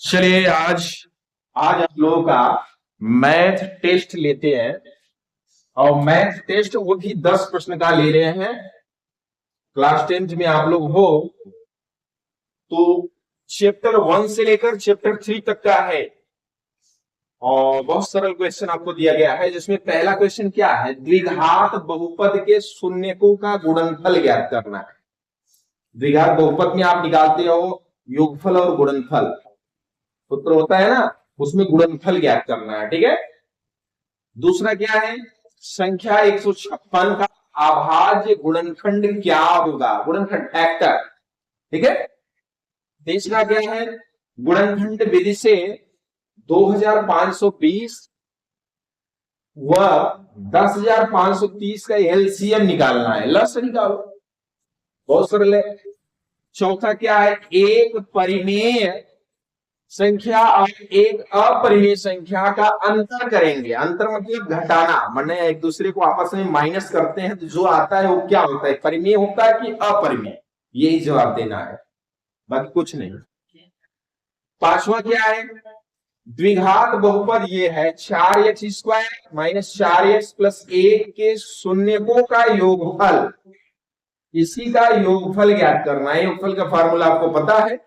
चलिए आज आज आप लोगों का मैथ टेस्ट लेते हैं। और मैथ टेस्ट वो भी 10 प्रश्न का ले रहे हैं। क्लास 10th में आप लोग हो तो चैप्टर 1 से लेकर चैप्टर 3 तक का है। और बहुत सरल क्वेश्चन आपको दिया गया है, जिसमें पहला क्वेश्चन क्या है, द्विघात बहुपद के शून्यकों का गुणनफल ज्ञात करना है। द्विघात बहुपद में आप निकालते हो योगफल और गुणनफल, सूत्र होता है ना, उसमें गुणनफल ज्ञात करना है। ठीक है। दूसरा क्या है, संख्या 156 का अभाज्य गुणनखंड क्या होगा, गुणनखंड फैक्टर। ठीक है। तीसरा क्या है, गुणनखंड विधि से 2520 व 10,530 का एलसीएम निकालना है, लस निकालो, बहुत सरल है। चौथा क्या है, एक परिमेय संख्या और एक अपरिमेय संख्या का अंतर करेंगे। अंतर मतलब घटाना, माने एक दूसरे को आपस में माइनस करते हैं तो जो आता है वो क्या होता है, परिमेय होता है कि अपरिमेय, यही जवाब देना है, बाकी कुछ नहीं। पांचवा क्या है, द्विघात बहुपद ये है 4x² माइनस 4x प्लस 1 के शून्यकों का योगफल, इसी का योगफल ज्ञात करना है। योगफल का फार्मूला आपको पता है,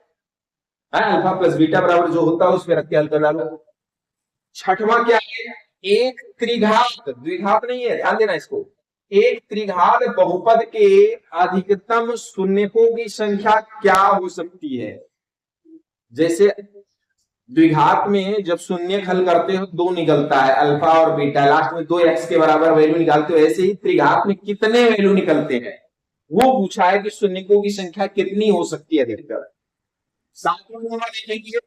अल्फा प्लस बीटा बराबर जो होता है उस पर रख के हल कर डालो। छठवां क्या है, एक त्रिघात, द्विघात नहीं है, ध्यान देना इसको, एक त्रिघात बहुपद के अधिकतम शून्यकों की संख्या क्या हो सकती है। जैसे द्विघात में जब शून्य हल करते हो दो निकलता है, अल्फा और बीटा, लास्ट में 2x के बराबर वैल्यू निकालते हो, ऐसे ही त्रिघात में कितने वैल्यू निकलते हैं वो पूछा है कि शून्यकों की संख्या कितनी हो सकती है अधिकतर। सातवां नंबर देखेंगे,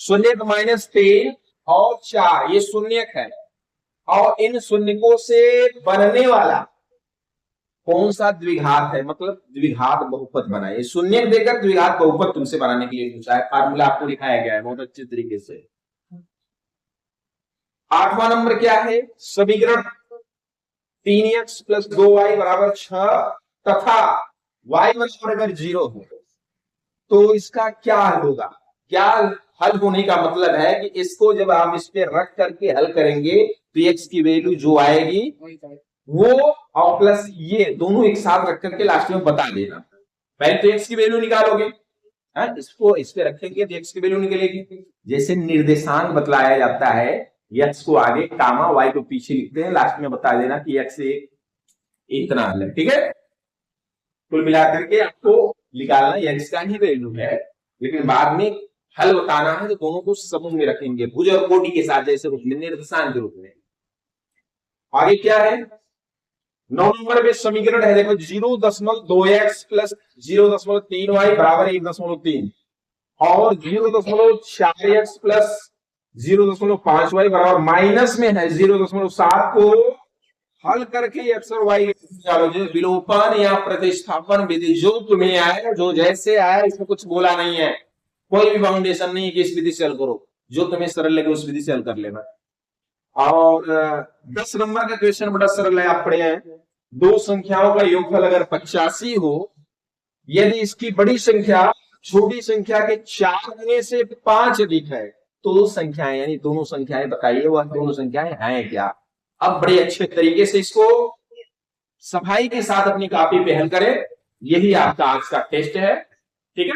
शून्यक माइनस 3 और 4 ये शून्यक है, और इन शून्यकों से बनने वाला कौन सा द्विघात है, मतलब द्विघात बहुपद बनाए। शून्यक देकर द्विघात बहुपद तुमसे बनाने के लिए पूछा है, फार्मूला आपको दिखाया गया है बहुत अच्छे तरीके से। आठवां नंबर क्या है, समीकरण 3x प्लस 2y बराबर 6 तथा y बराबर अगर 0 हो तो इसका क्या हल होगा। क्या हल होने का मतलब है कि इसको जब हम इस पे रख करके हल करेंगे तो x की वैल्यू जो आएगी वो और प्लस ये दोनों एक साथ रख करके लास्ट में बता देना। पहले तो x की वैल्यू निकालोगे, इसको इस पे रखेंगे तो x की वैल्यू निकलेगी। जैसे निर्देशांक बतलाया जाता है, x को आगे कामा y को पीछे लिखते हैं, लास्ट में बता देना कि x से इतना हल है। ठीक है। कुल मिलाकर के आपको निकालना x का ही वैल्यू है, लेकिन बाद में हल बताना है तो दोनों को समूह में रखेंगे, भुज और कोटि के साथ, जैसे रूप में निर्देशांक के रूप में। आगे क्या है, 9 नंबर में समीकरण है, देखो 0.2x प्लस 0.3y बराबर 1.3 और 0.4x प्लस 0.5y बराबर माइनस में है 0.7 को हल करके x और y विलोपन या प्रतिस्थापन विधि जो तुम्हें आया, जो जैसे आया, इसमें कुछ बोला नहीं है, कोई भी फाउंडेशन नहीं है कि इस विधि से हल करो, जो तुम्हें सरल लगे उस विधि से हल कर लेना। और 10 नंबर का क्वेश्चन बड़ा सरल है, आप पढ़े हैं, दो संख्याओं का योगफल अगर 85 हो, यदि इसकी बड़ी संख्या छोटी संख्या के 4 गुने से 5 अधिक है तो संख्याएं, यानी दोनों संख्याएं बताइए, वह दोनों संख्याएं हैं क्या। अब बड़े अच्छे तरीके से इसको सफाई के साथ अपनी कॉपी पे हल करें, यही आपका आज का टेस्ट है। ठीक है।